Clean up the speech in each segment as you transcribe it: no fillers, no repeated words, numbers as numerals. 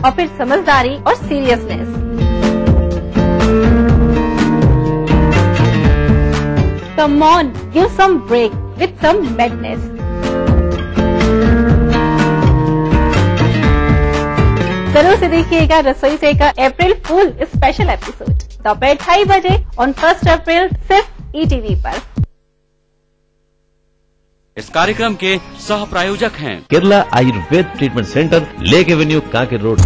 और फिर समझदारी और seriousness. Come on, give some break with some madness. जरूर से देखिएगा रसोई से का अप्रैल फूल स्पेशल एपिसोड दोपहर 2:30 बजे ऑन 1 अप्रैल सिर्फ ईटीवी पर। इस कार्यक्रम के सह प्रायोजक हैं Kerala ayurveda treatment centre, lake avenue, Kanker road.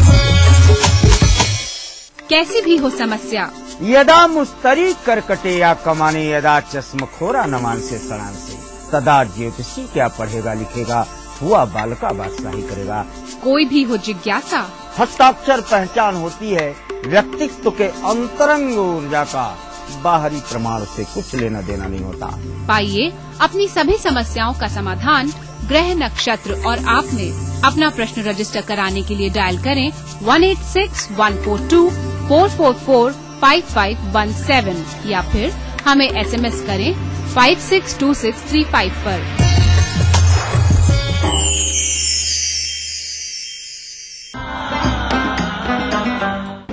कैसी भी हो समस्या, यदा मुस्तरी करकटे या कमाने, यदा चश्मखोरा नमान से सड़ान से, तदा ज्योतिषी क्या पढ़ेगा लिखेगा, हुआ बालका बादशाही करेगा। कोई भी हो जिज्ञासा, हस्ताक्षर पहचान होती है व्यक्तित्व के अंतरंग ऊर्जा का, बाहरी प्रमाण से कुछ लेना देना नहीं होता। पाइए अपनी सभी समस्याओं का समाधान ग्रह नक्षत्र और आप में। अपना प्रश्न रजिस्टर कराने के लिए डायल करें 186142444517 या फिर हमें SMS करें 562635 पर।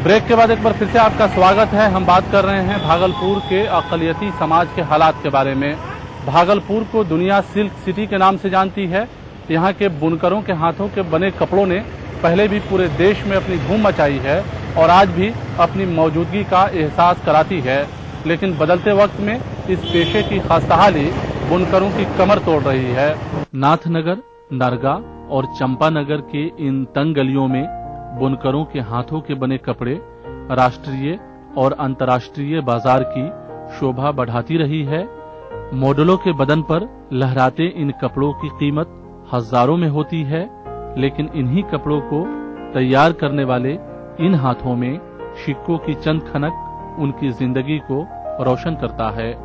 ब्रेक के बाद एक बार फिर से आपका स्वागत है। हम बात कर रहे हैं भागलपुर के अक़लियती समाज के हालात के बारे में। भागलपुर को दुनिया सिल्क सिटी के नाम से जानती है। यहाँ के बुनकरों के हाथों के बने कपड़ों ने पहले भी पूरे देश में अपनी धूम मचाई है और आज भी अपनी मौजूदगी का एहसास कराती है। लेकिन बदलते वक्त में इस पेशे की खस्ताहाली बुनकरों की कमर तोड़ रही है। नाथनगर, नरगा और चंपानगर के इन तंग गलियों में बुनकरों के हाथों के बने कपड़े राष्ट्रीय और अंतर्राष्ट्रीय बाजार की शोभा बढ़ाती रही है। मॉडलों के बदन पर लहराते इन कपड़ों की कीमत हजारों में होती है, लेकिन इन्हीं कपड़ों को तैयार करने वाले इन हाथों में सिक्कों की चंद खनक उनकी जिंदगी को रोशन करता है।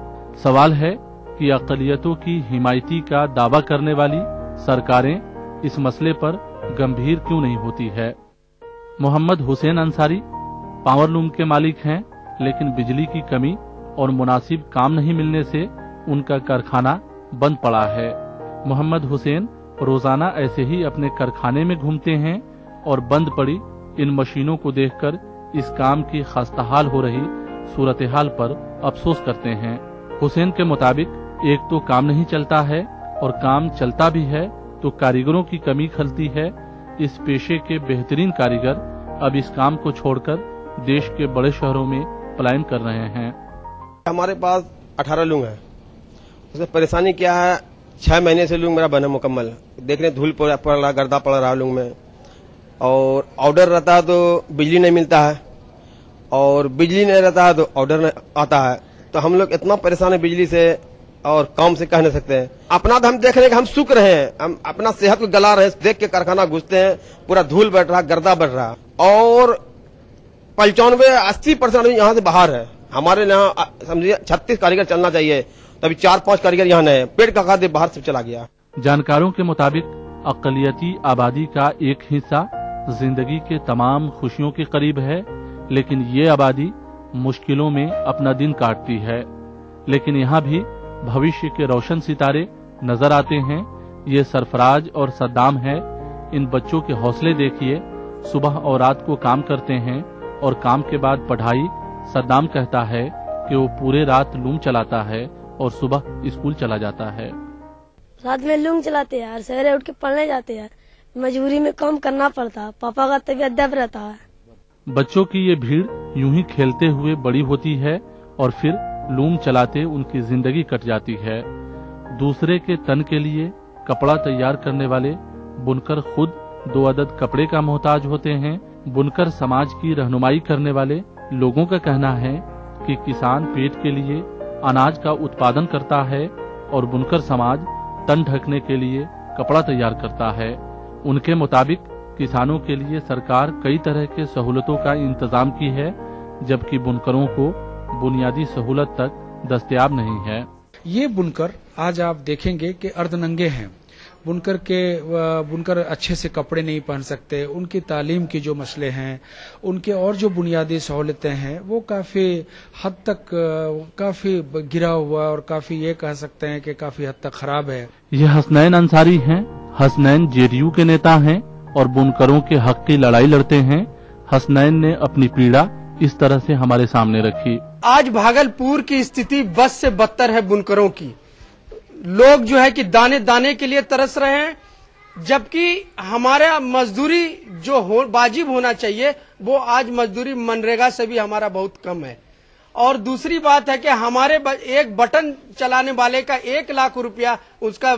सवाल है कि अक़लियतों की हिमायती का दावा करने वाली सरकारें इस मसले पर गंभीर क्यों नहीं होती है। मोहम्मद हुसैन अंसारी पावरलूम के मालिक हैं, लेकिन बिजली की कमी और मुनासिब काम नहीं मिलने से उनका कारखाना बंद पड़ा है। मोहम्मद हुसैन रोजाना ऐसे ही अपने कारखाने में घूमते हैं और बंद पड़ी इन मशीनों को देखकर इस काम की खस्ताहाल हो रही सूरत हाल पर अफसोस करते हैं। हुसैन के मुताबिक एक तो काम नहीं चलता है और काम चलता भी है तो कारीगरों की कमी खलती है। इस पेशे के बेहतरीन कारीगर अब इस काम को छोड़कर देश के बड़े शहरों में पलायन कर रहे हैं। हमारे पास 18 लूंग है। उसमें परेशानी क्या है, 6 महीने से लूंग मेरा बना मुकम्मल, देख रहे धूल पड़ रहा, गर्दा पड़ रहा लूंग में, और ऑर्डर रहता है तो बिजली नहीं मिलता है, और बिजली नहीं रहता है तो ऑर्डर आता है। तो हम लोग इतना परेशान है बिजली से और काम से कह नहीं सकते हैं। अपना तो हम देख रहे हैं कि हम सूख रहे हैं, हम अपना सेहत को गला रहे हैं। देख के कारखाना घुसते हैं, पूरा धूल बैठ रहा, गर्दा बैठ रहा, और 95-80% यहाँ से बाहर है। हमारे यहाँ समझिए 36 कारीगर चलना चाहिए, तभी 4-5 कारीगर यहाँ नहीं है। पेट का खाद्य बाहर से चला गया। जानकारों के मुताबिक अक़लियती आबादी का एक हिस्सा जिंदगी के तमाम खुशियों के करीब है, लेकिन ये आबादी मुश्किलों में अपना दिन काटती है। लेकिन यहाँ भी भविष्य के रोशन सितारे नजर आते हैं। ये सरफराज और सद्दाम है। इन बच्चों के हौसले देखिए, सुबह और रात को काम करते हैं और काम के बाद पढ़ाई। सद्दाम कहता है कि वो पूरे रात लूम चलाता है और सुबह स्कूल चला जाता है। रात में लूम चलाते यार, सवेरे उठ के पढ़ने जाते यार, मजबूरी में काम करना पड़ता है, पापा का तबीयत दब रहता है। बच्चों की ये भीड़ यूं ही खेलते हुए बड़ी होती है और फिर लूम चलाते उनकी जिंदगी कट जाती है। दूसरे के तन के लिए कपड़ा तैयार करने वाले बुनकर खुद 2 अदद कपड़े का मोहताज होते हैं। बुनकर समाज की रहनुमाई करने वाले लोगों का कहना है कि किसान पेट के लिए अनाज का उत्पादन करता है और बुनकर समाज तन ढकने के लिए कपड़ा तैयार करता है। उनके मुताबिक किसानों के लिए सरकार कई तरह के सहूलतों का इंतजाम की है, जबकि बुनकरों को बुनियादी सहूलत तक दस्तयाब नहीं है। ये बुनकर आज आप देखेंगे कि अर्धनंगे हैं। बुनकर अच्छे से कपड़े नहीं पहन सकते, उनकी तालीम की जो मसले हैं, उनके और जो बुनियादी सहूलतें हैं वो काफी हद तक काफी गिरा हुआ और काफी ये कह सकते हैं कि काफी हद तक खराब है। ये हसनैन अंसारी हैं। हसनैन जेडीयू के नेता हैं और बुनकरों के हक की लड़ाई लड़ते हैं। हसनैन ने अपनी पीड़ा इस तरह से हमारे सामने रखी। आज भागलपुर की स्थिति बस से बदतर है बुनकरों की। लोग जो है कि दाने दाने के लिए तरस रहे हैं, जबकि हमारा मजदूरी जो वाजिब होना चाहिए वो आज मजदूरी मनरेगा से भी हमारा बहुत कम है। और दूसरी बात है कि हमारे एक बटन चलाने वाले का 1 लाख रुपया उसका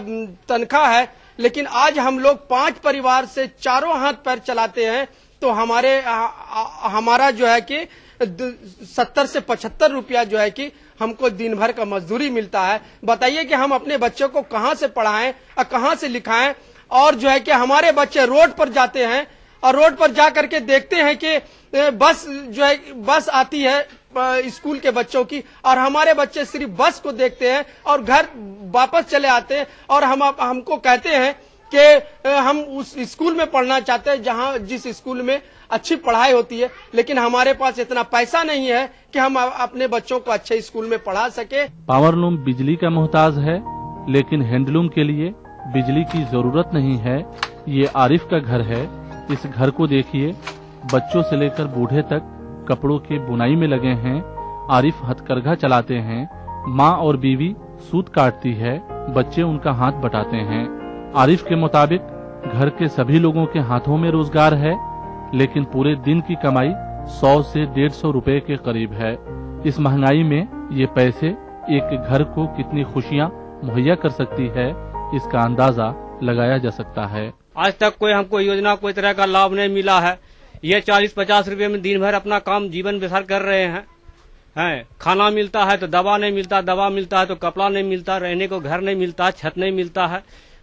तनख्वाह है, लेकिन आज हम लोग 5 परिवार से चारों हाथ पैर चलाते हैं तो हमारा जो है कि 70 से 75 रुपया जो है कि हमको दिन भर का मजदूरी मिलता है। बताइए कि हम अपने बच्चों को कहाँ से पढ़ाएं और कहाँ से लिखाएं। और जो है कि हमारे बच्चे रोड पर जाते हैं और रोड पर जा करके देखते हैं कि बस आती है स्कूल के बच्चों की, और हमारे बच्चे सिर्फ बस को देखते हैं और घर वापस चले आते हैं और हमको कहते हैं कि हम उस स्कूल में पढ़ना चाहते हैं जिस स्कूल में अच्छी पढ़ाई होती है, लेकिन हमारे पास इतना पैसा नहीं है कि हम अपने बच्चों को अच्छे स्कूल में पढ़ा सके। पावरलूम बिजली का मोहताज है, लेकिन हैंडलूम के लिए बिजली की जरूरत नहीं है। ये आरिफ का घर है। इस घर को देखिए, बच्चों से लेकर बूढ़े तक कपड़ों की बुनाई में लगे हैं। आरिफ हथकरघा चलाते हैं। माँ और बीवी सूत काटती है, बच्चे उनका हाथ बटाते हैं। आरिफ के मुताबिक घर के सभी लोगों के हाथों में रोजगार है, लेकिन पूरे दिन की कमाई 100 से 150 रुपए के करीब है। इस महंगाई में ये पैसे एक घर को कितनी खुशियाँ मुहैया कर सकती है, इसका अंदाजा लगाया जा सकता है। आज तक कोई हमको योजना कोई तरह का लाभ नहीं मिला है। ये 40-50 रुपए में दिन भर अपना काम जीवन बसर कर रहे हैं। खाना मिलता है तो दवा नहीं मिलता, दवा मिलता है तो कपड़ा नहीं मिलता, रहने को घर नहीं मिलता, छत नहीं मिलता है।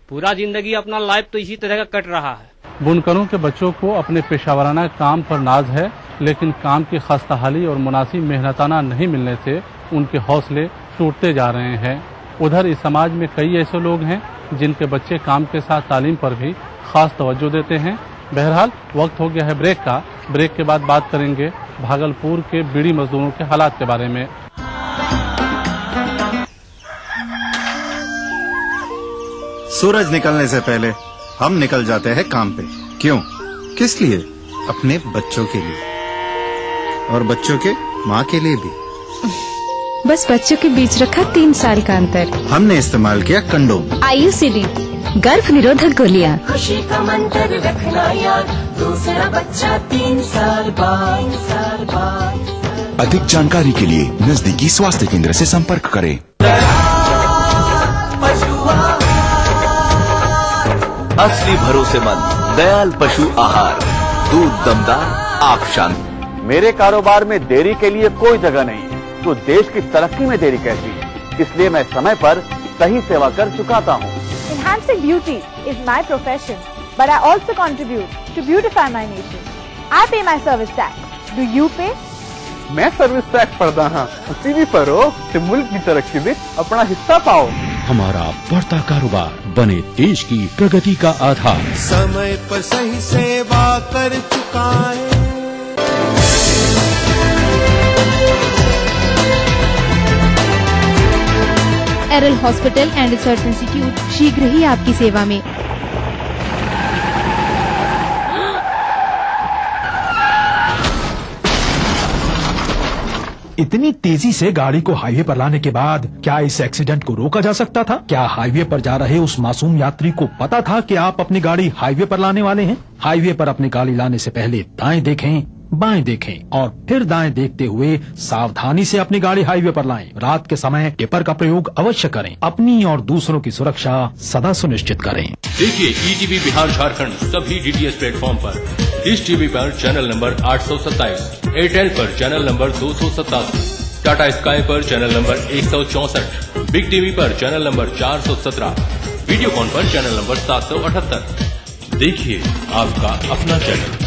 पूरा जिंदगी अपना लाइफ तो इसी तरह का कट रहा है। बुनकरों के बच्चों को अपने पेशावराना काम पर नाज है, लेकिन काम की खस्ताहाली और मुनासिब मेहनताना नहीं मिलने से उनके हौसले टूटते जा रहे हैं। उधर इस समाज में कई ऐसे लोग हैं जिनके बच्चे काम के साथ तालीम पर भी खास तवज्जो देते हैं। बहरहाल वक्त हो गया है ब्रेक का। ब्रेक के बाद बात करेंगे भागलपुर के बीड़ी मजदूरों के हालात के बारे में। सूरज निकलने से पहले हम निकल जाते हैं काम पे। क्यों? किस लिए? अपने बच्चों के लिए और बच्चों के माँ के लिए भी। बस बच्चों के बीच रखा 3 साल का अंतर। हमने इस्तेमाल किया कंडोम। IUCD गर्भ निरोधक गोलियां। खुशी का मंत्र रखना याद, दूसरा बच्चा 3 साल बाद। अधिक जानकारी के लिए नजदीकी स्वास्थ्य केंद्र से संपर्क करें। असली भरोसेमंद दयाल पशु आहार, दूध दमदार, आप शांत। मेरे कारोबार में देरी के लिए कोई जगह नहीं है, तो देश की तरक्की में देरी कैसी है? इसलिए मैं समय पर सही सेवा कर चुकाता हूँ। Enhancing beauty is my profession, but I also contribute to beautify my nation. I pay my service tax. Do you pay? मैं सर्विस टैक्स भरदा हाँ, उसी भी भरो तो मुल्क की तरक्की में अपना हिस्सा पाओ। हमारा बढ़ता कारोबार बने देश की प्रगति का आधार। समय पर सही सेवा कर चुका है। एरल हॉस्पिटल एंड रिसर्च इंस्टीट्यूट शीघ्र ही आपकी सेवा में। इतनी तेजी से गाड़ी को हाईवे पर लाने के बाद क्या इस एक्सीडेंट को रोका जा सकता था? क्या हाईवे पर जा रहे उस मासूम यात्री को पता था कि आप अपनी गाड़ी हाईवे पर लाने वाले हैं? हाईवे पर अपनी गाड़ी लाने से पहले दाएं देखें, बाएं देखें और फिर दाएं देखते हुए सावधानी से अपनी गाड़ी हाईवे पर लाएं। रात के समय टिपर का प्रयोग अवश्य करें। अपनी और दूसरों की सुरक्षा सदा सुनिश्चित करें। देखिए ETV बिहार झारखंड सभी DTH प्लेटफॉर्म पर। डिश टीवी पर चैनल नंबर 827, एयरटेल पर चैनल नंबर 287, टाटा स्काई पर चैनल नंबर 164, बिग टीवी पर चैनल नंबर 417, वीडियोकॉन पर चैनल नंबर 778। देखिए आपका अपना चैनल।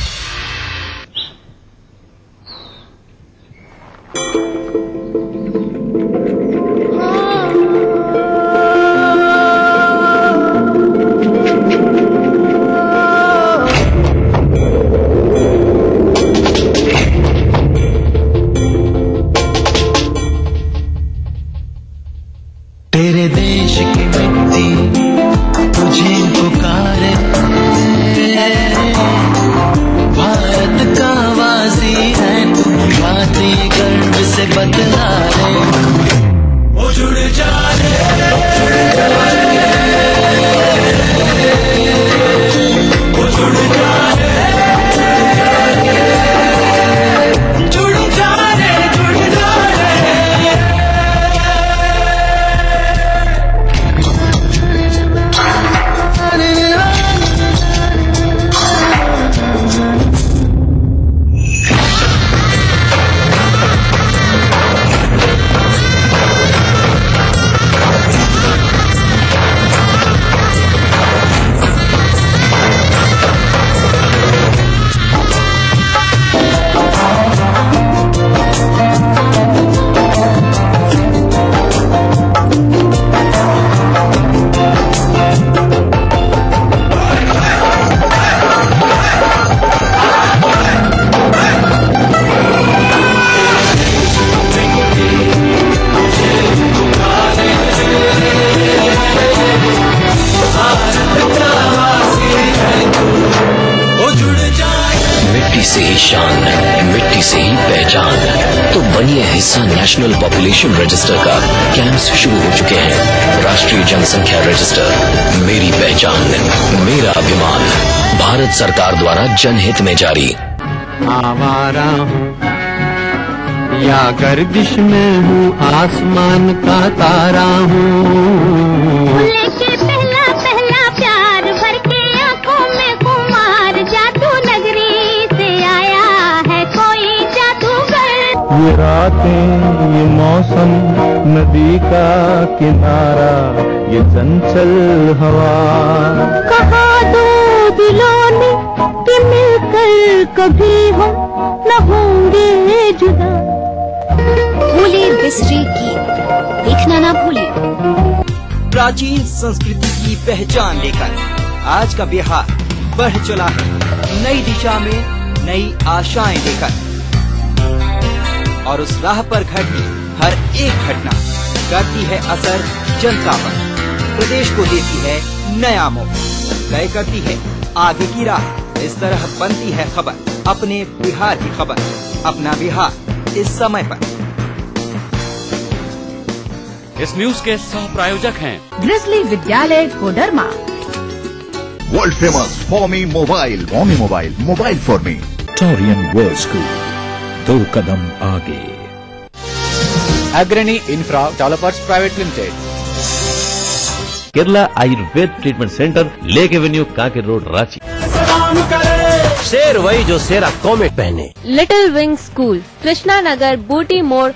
दृष्टि से ही पहचान, तो बनिए हिस्सा नेशनल पॉपुलेशन रजिस्टर का। कैंप्स शुरू हो चुके हैं। राष्ट्रीय जनसंख्या रजिस्टर, मेरी पहचान, मेरा अभिमान, भारत सरकार द्वारा जनहित में जारी। आवारा हूँ या गर्दिश में हूँ, आसमान का तारा हूँ। लेके पहला पहला प्यार भर के आंखों में कुमार, जादू नगरी से आया है कोई जादूगर। ये रातें, ये मौसम, नदी का किनारा, ये चंचल हवा। कहा दो दिलों ने कि मिलकर कभी हम न होंगे जुदा। भूले बिसरी की देखना ना भूले। प्राचीन संस्कृति की पहचान लेकर आज का बिहार बढ़ चला है नई दिशा में, नई आशाएं लेकर। और उस राह पर घटती हर एक घटना करती है असर जनता पर, प्रदेश को देती है नया मोड़, तय करती है आगे की राह। इस तरह बनती है खबर अपने बिहार की खबर, अपना बिहार इस समय पर। इस न्यूज के सह प्रायोजक हैं ग्रिजली विद्यालय Koderma, world famous for me mobile, mobile for me, Torian world school, 2 कदम आगे। अग्रणी infra developers private limited, Kerala ayurveda treatment centre, lake avenue, Kanker road, Ranchi. शेर वही जो शेरा कॉमेट पहने। Little wing school, Krishna Nagar, Booty Mor.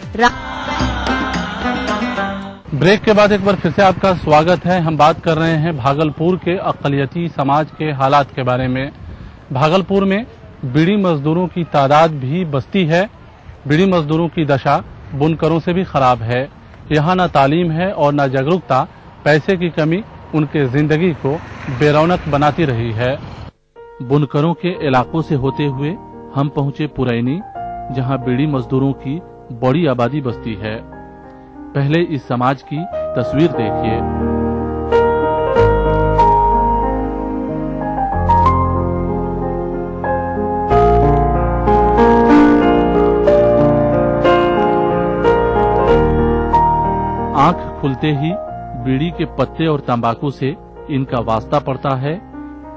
Break के बाद एक बार फिर से आपका स्वागत है। हम बात कर रहे हैं भागलपुर के अक़लियती समाज के हालात के बारे में। भागलपुर में बीड़ी मजदूरों की तादाद भी बस्ती है। बीड़ी मजदूरों की दशा बुनकरों से भी खराब है। यहाँ न तालीम है और न जागरूकता। पैसे की कमी उनके जिंदगी को बेरौनक बनाती रही है। बुनकरों के इलाकों से होते हुए हम पहुंचे पुरैनी, जहां बीड़ी मजदूरों की बड़ी आबादी बसती है। पहले इस समाज की तस्वीर देखिए। आंख खुलते ही बीड़ी के पत्ते और तंबाकू से इनका वास्ता पड़ता है।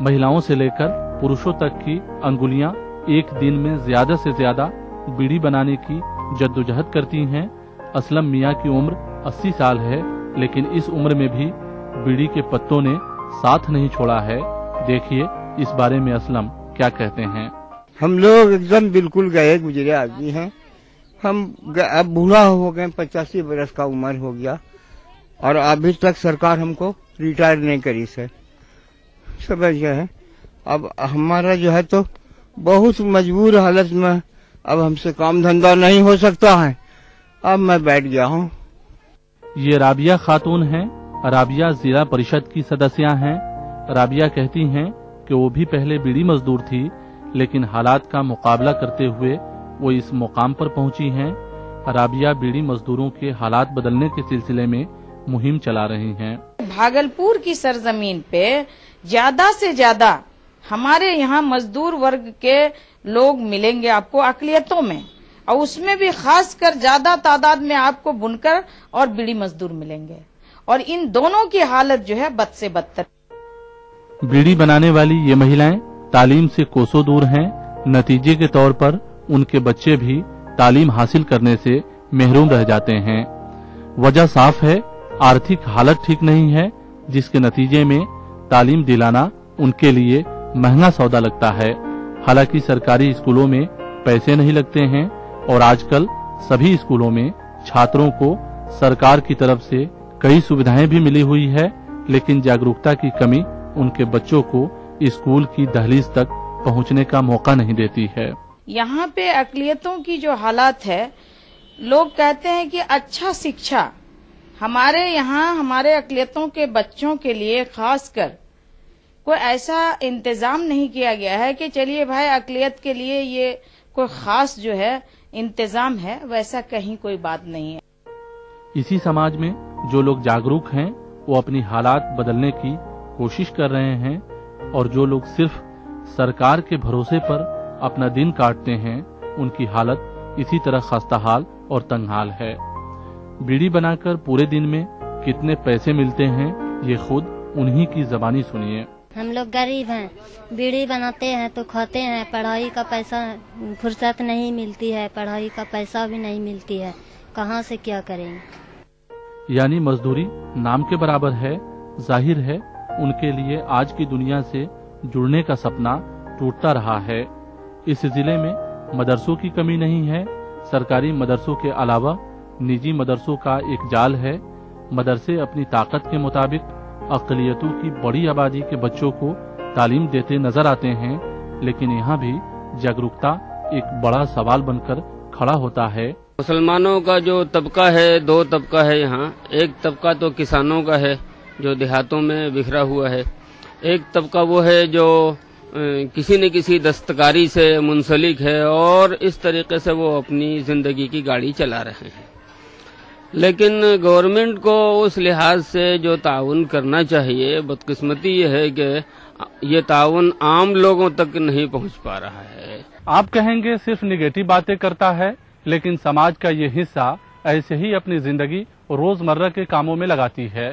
महिलाओं से लेकर पुरुषों तक की अंगुलियां एक दिन में ज्यादा से ज्यादा बीड़ी बनाने की जद्दोजहद करती हैं। असलम मियां की उम्र 80 साल है, लेकिन इस उम्र में भी बीड़ी के पत्तों ने साथ नहीं छोड़ा है। देखिए इस बारे में असलम क्या कहते हैं। हम लोग एकदम बिल्कुल गए गुजरे आदमी हैं। हम अब बूढ़ा हो गए, 85 बरस का उम्र हो गया और अभी तक सरकार हमको रिटायर नहीं करी से। समझ गए। अब हमारा जो है तो बहुत मजबूर हालत में, अब हमसे काम धंधा नहीं हो सकता है। अब मैं बैठ गया हूँ। ये राबिया खातून हैं। राबिया जिला परिषद की सदस्य हैं। राबिया कहती हैं कि वो भी पहले बीड़ी मजदूर थी, लेकिन हालात का मुकाबला करते हुए वो इस मुकाम पर पहुंची हैं। राबिया बीड़ी मजदूरों के हालात बदलने के सिलसिले में मुहिम चला रही हैं। भागलपुर की सरजमीन पे ज्यादा से ज्यादा हमारे यहाँ मजदूर वर्ग के लोग मिलेंगे आपको अक़लियतों में, और उसमें भी खासकर ज्यादा तादाद में आपको बुनकर और बीड़ी मजदूर मिलेंगे, और इन दोनों की हालत जो है बद से बदतर। बीड़ी बनाने वाली ये महिलाएं तालीम से कोसों दूर हैं। नतीजे के तौर पर उनके बच्चे भी तालीम हासिल करने से महरूम रह जाते हैं। वजह साफ है, आर्थिक हालत ठीक नहीं है, जिसके नतीजे में तालीम दिलाना उनके लिए महंगा सौदा लगता है। हालांकि सरकारी स्कूलों में पैसे नहीं लगते हैं और आजकल सभी स्कूलों में छात्रों को सरकार की तरफ से कई सुविधाएं भी मिली हुई है, लेकिन जागरूकता की कमी उनके बच्चों को स्कूल की दहलीज तक पहुंचने का मौका नहीं देती है। यहाँ पे अक़लियतों की जो हालात है, लोग कहते हैं कि अच्छा शिक्षा हमारे यहाँ हमारे अक़लियतों के बच्चों के लिए खासकर कोई ऐसा इंतजाम नहीं किया गया है कि चलिए भाई अक़लियत के लिए ये कोई खास जो है इंतजाम है, वैसा कहीं कोई बात नहीं है। इसी समाज में जो लोग जागरूक हैं वो अपनी हालात बदलने की कोशिश कर रहे हैं, और जो लोग सिर्फ सरकार के भरोसे पर अपना दिन काटते हैं उनकी हालत इसी तरह खस्ताहाल और तंगहाल है। बीड़ी बनाकर पूरे दिन में कितने पैसे मिलते हैं, ये खुद उन्हीं की जबानी सुनिए। हम लोग गरीब हैं, बीड़ी बनाते हैं तो खाते हैं, पढ़ाई का पैसा फुर्सत नहीं मिलती है, पढ़ाई का पैसा भी नहीं मिलती है, कहाँ से क्या करेंगे। यानी मजदूरी नाम के बराबर है। जाहिर है उनके लिए आज की दुनिया से जुड़ने का सपना टूटता रहा है। इस जिले में मदरसों की कमी नहीं है। सरकारी मदरसों के अलावा निजी मदरसों का एक जाल है। मदरसे अपनी ताकत के मुताबिक अक़लियतों की बड़ी आबादी के बच्चों को तालीम देते नजर आते हैं, लेकिन यहाँ भी जागरूकता एक बड़ा सवाल बनकर खड़ा होता है। मुसलमानों का जो तबका है, दो तबका है यहाँ। एक तबका तो किसानों का है जो देहातों में बिखरा हुआ है, एक तबका वो है जो किसी न किसी दस्तकारी से मुंसलिक है और इस तरीके से वो अपनी जिंदगी की गाड़ी चला रहे हैं। लेकिन गवर्नमेंट को उस लिहाज से जो ताउन करना चाहिए, बदकिस्मती ये है कि ये ताउन आम लोगों तक नहीं पहुंच पा रहा है। आप कहेंगे सिर्फ निगेटिव बातें करता है, लेकिन समाज का ये हिस्सा ऐसे ही अपनी जिंदगी रोजमर्रा के कामों में लगाती है।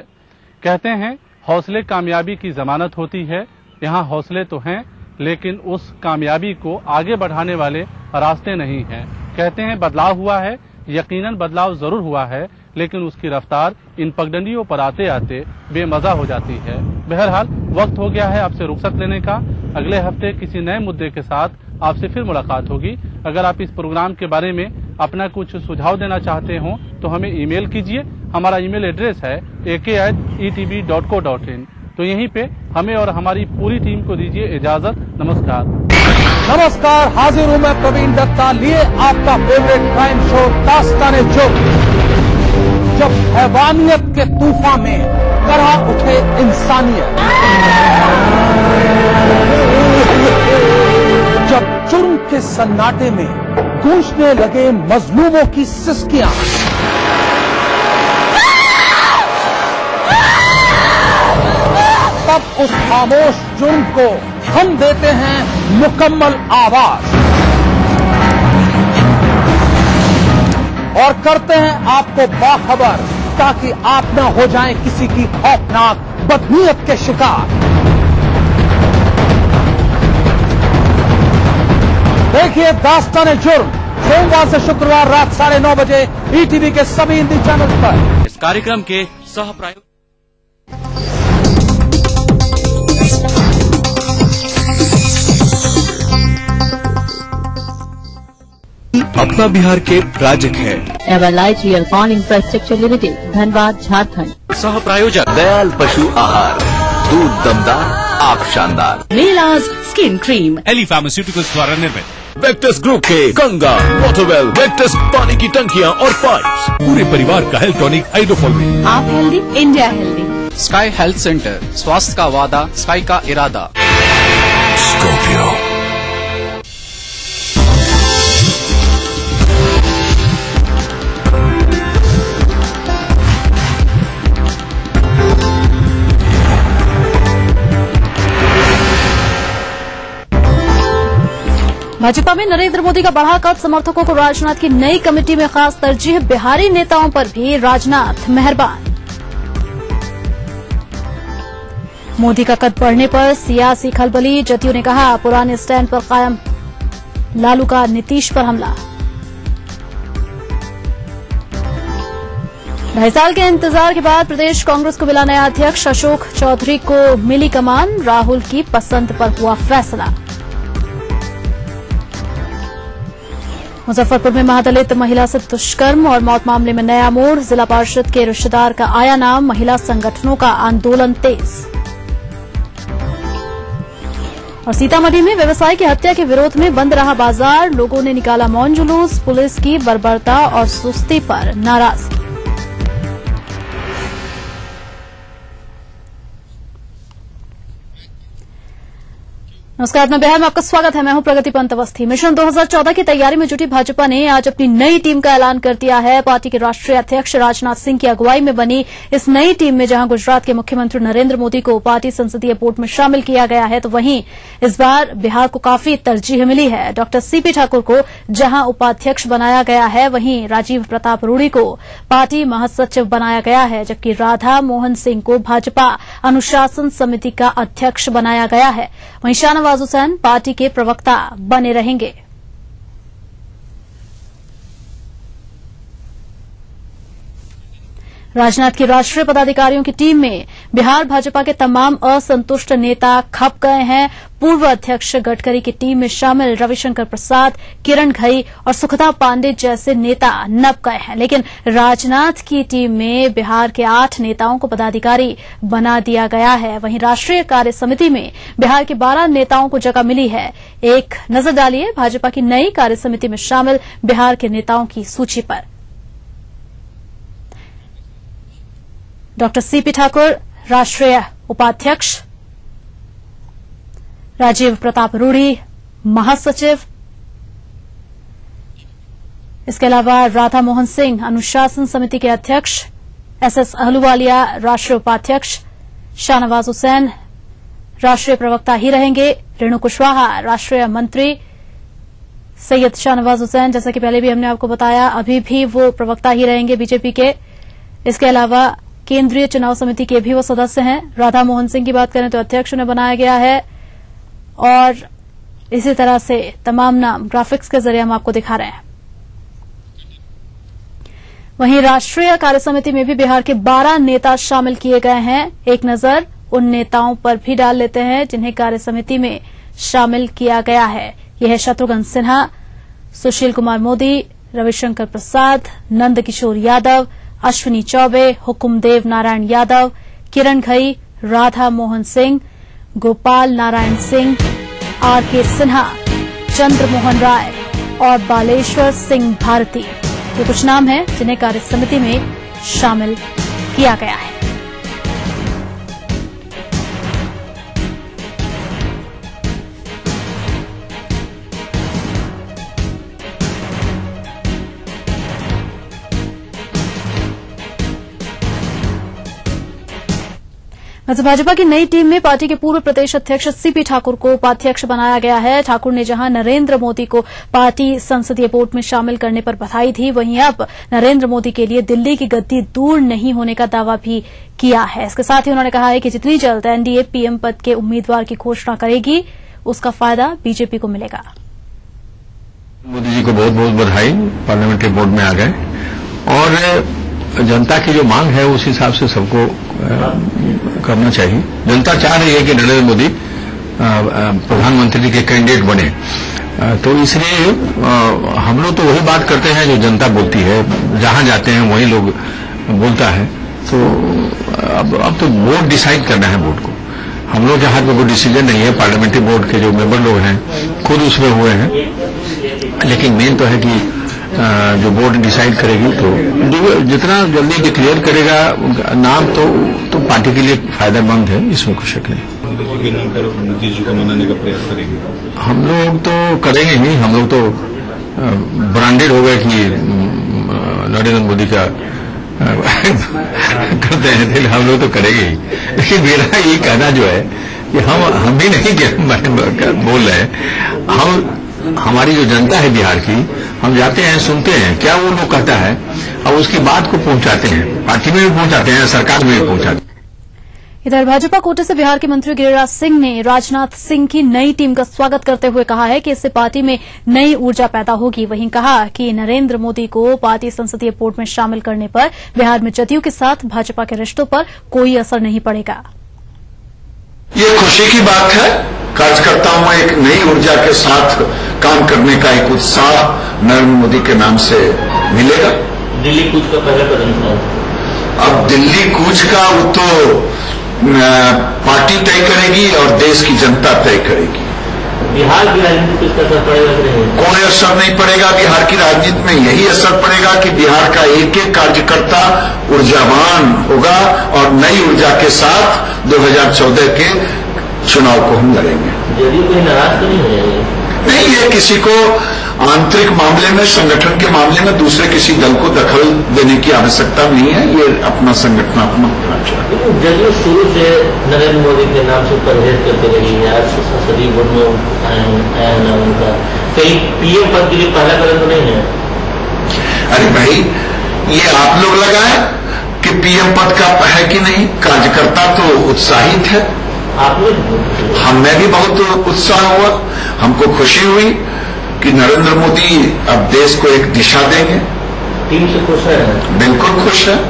कहते हैं हौसले कामयाबी की जमानत होती है। यहाँ हौसले तो हैं, लेकिन उस कामयाबी को आगे बढ़ाने वाले रास्ते नहीं हैं। कहते हैं बदलाव हुआ है, यकीनन बदलाव जरूर हुआ है, लेकिन उसकी रफ्तार इन पगडंडियों पर आते आते बेमजा हो जाती है। बहरहाल वक्त हो गया है आपसे रुखसत लेने का। अगले हफ्ते किसी नए मुद्दे के साथ आपसे फिर मुलाकात होगी। अगर आप इस प्रोग्राम के बारे में अपना कुछ सुझाव देना चाहते हो तो हमें ईमेल कीजिए। हमारा ईमेल एड्रेस है ak@etv.co.in। तो यहीं पे हमें और हमारी पूरी टीम को दीजिए इजाजत। नमस्कार। नमस्कार, हाजिर हूँ मैं प्रवीण दत्ता लिए आपका फेवरेट क्राइम शो दास्तान-ए-जुर्म। जब हैवानियत के तूफान में करहा उठे इंसानियत, जब जुर्म के सन्नाटे में गूंजने लगे मजलूमों की सिसकियां, तब उस खामोश जुर्म को हम देते हैं मुकम्मल आवाज और करते हैं आपको बाखबर, ताकि आप न हो जाएं किसी की खौफनाक बदनीयत के शिकार। देखिए दास्तान-ए-जुर्म सोमवार से शुक्रवार रात 9:30 बजे ईटीवी के सभी हिंदी चैनल पर। इस कार्यक्रम के सह प्रायोजक अपना बिहार के प्रायोजक है Everlight real farm infrastructure limited, Dhanbad, Jharkhand. सह प्रायोजक दयाल पशु आहार, दूध दमदार, आप शानदार। Neelaj skin cream, Eli pharmaceuticals द्वारा निर्मित। वेक्टस ग्रुप के गंगा, वाटरवेल, वेक्टस पानी की टंकियां और पाइप्स, पूरे परिवार का हेल्थ टॉनिक हाइड्रोफॉल में। आप healthy, India healthy. Sky health centre, स्वास्थ्य का वादा, स्काई का इरादा। स्कॉर्पियो। भाजपा में नरेंद्र मोदी का बढ़ा कद, समर्थकों को राजनाथ की नई कमेटी में खास तरजीह। बिहारी नेताओं पर भी राजनाथ मेहरबान। मोदी का कद बढ़ने पर सियासी खलबली, जदयू ने कहा पुराने स्टैंड पर कायम। लालू का नीतीश पर हमला। 2.5 साल के इंतजार के बाद प्रदेश कांग्रेस को मिला नया अध्यक्ष। अशोक चौधरी को मिली कमान, राहुल की पसंद पर हुआ फैसला। मुजफ्फरपुर में महादलित महिला से दुष्कर्म और मौत मामले में नया मोड़। जिला पार्षद के रिश्तेदार का आया नाम, महिला संगठनों का आंदोलन तेज। और सीतामढ़ी में व्यवसायी की हत्या के विरोध में बंद रहा बाजार। लोगों ने निकाला मौन जुलूस। पुलिस की बर्बरता और सुस्ती पर नाराजगी। नमस्कार, मैं बिहार में आपका स्वागत है। मैं हूं प्रगति पंत अवस्थी। मिशन 2014 की तैयारी में जुटी भाजपा ने आज अपनी नई टीम का ऐलान कर दिया है। पार्टी के राष्ट्रीय अध्यक्ष राजनाथ सिंह की अगुवाई में बनी इस नई टीम में जहां गुजरात के मुख्यमंत्री नरेंद्र मोदी को पार्टी संसदीय बोर्ड में शामिल किया गया है, तो वहीं इस बार बिहार को काफी तरजीह मिली है। डॉक्टर सीपी ठाकुर को जहां उपाध्यक्ष बनाया गया है, वहीं राजीव प्रताप रूडी को पार्टी महासचिव बनाया गया है, जबकि राधा मोहन सिंह को भाजपा अनुशासन समिति का अध्यक्ष बनाया गया है। वहीं शाहनवाज हुसैन पार्टी के प्रवक्ता बने रहेंगे। राजनाथ की राष्ट्रीय पदाधिकारियों की टीम में बिहार भाजपा के तमाम असंतुष्ट नेता खप गए हैं। पूर्व अध्यक्ष गडकरी की टीम में शामिल रविशंकर प्रसाद, किरण घई और सुखदा पांडे जैसे नेता नप गए हैं, लेकिन राजनाथ की टीम में बिहार के 8 नेताओं को पदाधिकारी बना दिया गया है। वहीं राष्ट्रीय कार्य समिति में बिहार के 12 नेताओं को जगह मिली है। एक नजर डालिए भाजपा की नई कार्य समिति में शामिल बिहार के नेताओं की सूची पर। डॉक्टर सीपी ठाकुर राष्ट्रीय उपाध्यक्ष, राजीव प्रताप रूडी महासचिव, इसके अलावा राधा मोहन सिंह अनुशासन समिति के अध्यक्ष, एसएस अहलूवालिया राष्ट्रीय उपाध्यक्ष, शाहनवाज हुसैन राष्ट्रीय प्रवक्ता ही रहेंगे, रेणु कुशवाहा राष्ट्रीय मंत्री, सैयद शाहनवाज हुसैन जैसा कि पहले भी हमने आपको बताया अभी भी वो प्रवक्ता ही रहेंगे बीजेपी के। इसके अलावा केंद्रीय चुनाव समिति के भी वो सदस्य हैं। राधा मोहन सिंह की बात करें तो अध्यक्ष उन्हें बनाया गया है और इसी तरह से तमाम नाम ग्राफिक्स के जरिए हम आपको दिखा रहे हैं। वहीं राष्ट्रीय कार्य समिति में भी बिहार के 12 नेता शामिल किए गए हैं। एक नजर उन नेताओं पर भी डाल लेते हैं जिन्हें कार्य समिति में शामिल किया गया है। यह है शत्रुघ्न सिन्हा, सुशील कुमार मोदी, रविशंकर प्रसाद, नंद किशोर यादव, अश्विनी चौबे, हुकुमदेव नारायण यादव, किरण घई, राधा मोहन सिंह, गोपाल नारायण सिंह, आरके सिन्हा, चंद्रमोहन राय और बालेश्वर सिंह भारती। ये कुछ नाम हैं जिन्हें कार्य समिति में शामिल किया गया है। वैसे भाजपा की नई टीम में पार्टी के पूर्व प्रदेश अध्यक्ष सीपी ठाकुर को उपाध्यक्ष बनाया गया है। ठाकुर ने जहां नरेंद्र मोदी को पार्टी संसदीय बोर्ड में शामिल करने पर बधाई दी, वहीं अब नरेंद्र मोदी के लिए दिल्ली की गद्दी दूर नहीं होने का दावा भी किया है। इसके साथ ही उन्होंने कहा है कि जितनी जल्द एनडीए पीएम पद के उम्मीदवार की घोषणा करेगी, उसका फायदा बीजेपी को मिलेगा। मोदी जी को बहुत बहुत बधाई, पार्लियामेंट्री बोर्ड में आ गए और जनता की जो मांग है उस हिसाब से सबको करना चाहिए। जनता चाह रही है कि नरेंद्र मोदी प्रधानमंत्री के कैंडिडेट बने, तो इसलिए हम लोग तो वही बात करते हैं जो जनता बोलती है। जहां जाते हैं वही लोग बोलता है। तो अब तो बोर्ड डिसाइड करना है। बोर्ड को हम लोग के हाथ में कोई डिसीजन नहीं है। पार्लियामेंट्री बोर्ड के जो मेंबर लोग हैं खुद उसमें हुए हैं, लेकिन मेन तो है कि जो बोर्ड डिसाइड करेगी तो जितना जल्दी डिक्लेयर करेगा नाम तो पार्टी के लिए फायदेमंद है, इसमें कुछ शक नहीं। नीतीश जी को मनाने का प्रयास करेंगे हम लोग, तो करेंगे ही। हम लोग तो ब्रांडेड हो गए कि नरेंद्र मोदी का करते हैं, हम लोग तो करेंगे ही। लेकिन मेरा ये कहना जो है कि हम भी नहीं बोल रहे हैं। हमारी जो जनता है बिहार की, हम जाते हैं, सुनते हैं क्या वो लोग कहता है और उसकी बात को पहुंचाते हैं, पार्टी में भी पहुंचाते हैं, सरकार में भी पहुंचाते हैं। इधर भाजपा कोटे से बिहार के मंत्री गिरिराज सिंह ने राजनाथ सिंह की नई टीम का स्वागत करते हुए कहा है कि इससे पार्टी में नई ऊर्जा पैदा होगी। वहीं कहा कि नरेंद्र मोदी को पार्टी संसदीय बोर्ड में शामिल करने पर बिहार में जदयू के साथ भाजपा के रिश्तों पर कोई असर नहीं पड़ेगा। ये खुशी की बात है। कार्यकर्ताओं में एक नई ऊर्जा के साथ काम करने का एक उत्साह नरेंद्र मोदी के नाम से मिलेगा। दिल्ली कूच का पहला कदम था। अब दिल्ली कूच का वो तो पार्टी तय करेगी और देश की जनता तय करेगी। बिहार की राजनीति पर इसका असर पड़ेगा? कोई असर नहीं पड़ेगा। बिहार की राजनीति में यही असर पड़ेगा कि बिहार का एक एक कार्यकर्ता ऊर्जावान होगा और नई ऊर्जा के साथ 2014 के चुनाव को हम लड़ेंगे। जदयू कोई नाराज तो नहीं हो जाएगी? नहीं, ये किसी को आंतरिक मामले में, संगठन के मामले में दूसरे किसी दल को दखल देने की आवश्यकता नहीं है। ये अपना संगठनात्मक ढांचा है। जदयू शुरू से नरेंद्र मोदी के नाम से परहेज करते रही है। आज संसदीय बोर्ड में आया नाम उनका, कहीं पीएम पद के लिए पहला कदम तो नहीं है? अरे भाई, ये आप लोग लगाए कि पीएम पद का है कि नहीं। कार्यकर्ता तो उत्साहित है, हमें भी बहुत उत्साह हुआ। हमको खुशी हुई कि नरेंद्र मोदी अब देश को एक दिशा देंगे। टीम से खुश है? बिल्कुल खुश है।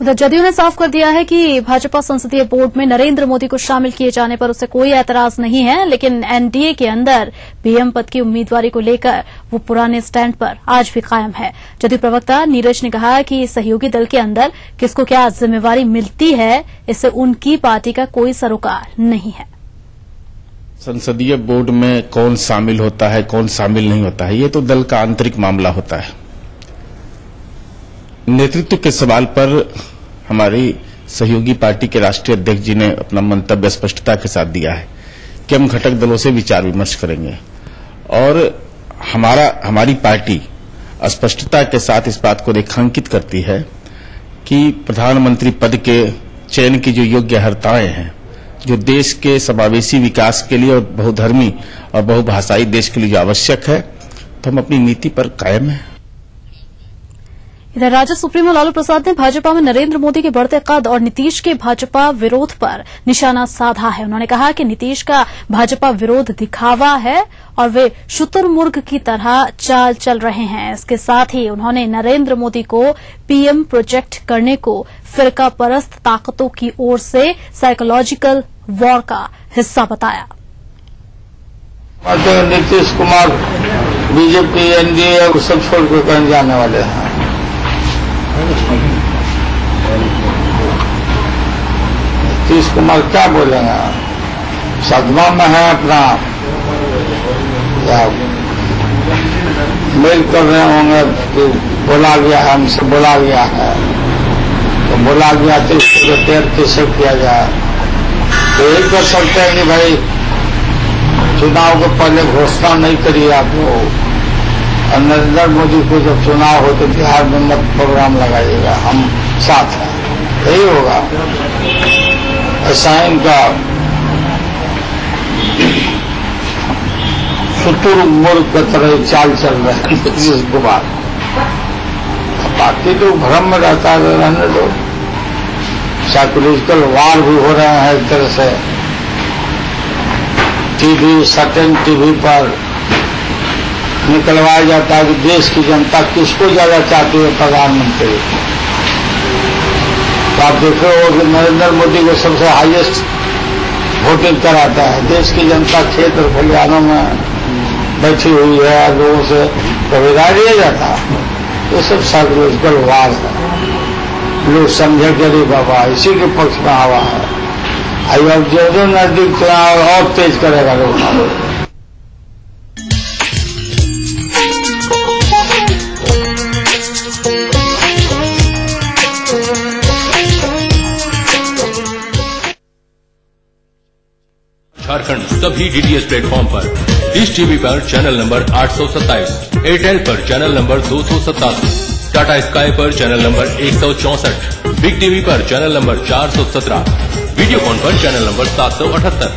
उधर जदयू ने साफ कर दिया है कि भाजपा संसदीय बोर्ड में नरेंद्र मोदी को शामिल किए जाने पर उसे कोई ऐतराज नहीं है, लेकिन एनडीए के अंदर पीएम पद की उम्मीदवारी को लेकर वो पुराने स्टैंड पर आज भी कायम है। जदयू प्रवक्ता नीरज ने कहा कि सहयोगी दल के अंदर किसको क्या जिम्मेवारी मिलती है, इससे उनकी पार्टी का कोई सरोकार नहीं है। संसदीय बोर्ड में कौन शामिल होता है, कौन शामिल नहीं होता है, ये तो दल का आंतरिक मामला होता है। नेतृत्व के सवाल पर हमारी सहयोगी पार्टी के राष्ट्रीय अध्यक्ष जी ने अपना मंतव्य स्पष्टता के साथ दिया है कि हम घटक दलों से विचार विमर्श करेंगे और हमारी पार्टी स्पष्टता के साथ इस बात को रेखांकित करती है कि प्रधानमंत्री पद के चयन की जो योग्य अर्हताएं हैं, जो देश के समावेशी विकास के लिए और बहुधर्मी और बहुभाषाई देश के लिए जो आवश्यक है, तो हम अपनी नीति पर कायम हैं। इधर राजद सुप्रीमो लालू प्रसाद ने भाजपा में नरेंद्र मोदी के बढ़ते कद और नीतीश के भाजपा विरोध पर निशाना साधा है। उन्होंने कहा कि नीतीश का भाजपा विरोध दिखावा है और वे शुतुरमुर्ग की तरह चाल चल रहे हैं। इसके साथ ही उन्होंने नरेंद्र मोदी को पीएम प्रोजेक्ट करने को फिरका परस्त ताकतों की ओर से साइकोलॉजिकल वॉर का हिस्सा बताया। नीतीश कुमार बीजेपी एनडीए को सब छोड़कर कहीं जाने वाले हैं। नीतीश कुमार क्या बोलेंगे? सदमा में है अपना, या मेल कर रहे होंगे कि बोला गया है, हमसे बोला गया है, तो बोला गया तो इसको तैयार कैसे किया जाए। तो यही कर सकते हैं कि भाई चुनाव को पहले घोषणा नहीं करिए आप लोग, और नरेंद्र मोदी को जब चुनाव हो तो बिहार में मत प्रोग्राम लगाइएगा, हम साथ हैं, यही होगा। ऐसा इनका शुतुरमुर्ग की तरह चाल चल रहा है नीतीश कुमार। बाकी तो भ्रम में रहता है, रहने दो। साइकोलॉजिकल वार भी हो रहे हैं एक तरह से। टीवी, सटन टीवी पर निकलवाया जाता है कि देश की जनता किसको ज्यादा चाहती है प्रधानमंत्री। तो आप देख रहे हो कि नरेंद्र मोदी को सबसे हाईएस्ट वोटिंग कराता है। देश की जनता क्षेत्र खलिहानों में बैठी हुई है, लोगों से कभी राय लिया जाता। ये सब साइकोलॉजिकल वार है। लोग समझे कि अरे बाबा इसी के पक्ष में हवा है। आई अब जो नजदीक चुनाव और तेज करेगा लोग। झारखंड सभी डीटीएच प्लेटफॉर्म पर, डिश टीवी पर चैनल नंबर 827, एयरटेल पर चैनल नंबर 287, टाटा स्काई पर चैनल नंबर 164, बिग टीवी पर चैनल नंबर 417, वीडियोकॉन पर चैनल नंबर 778,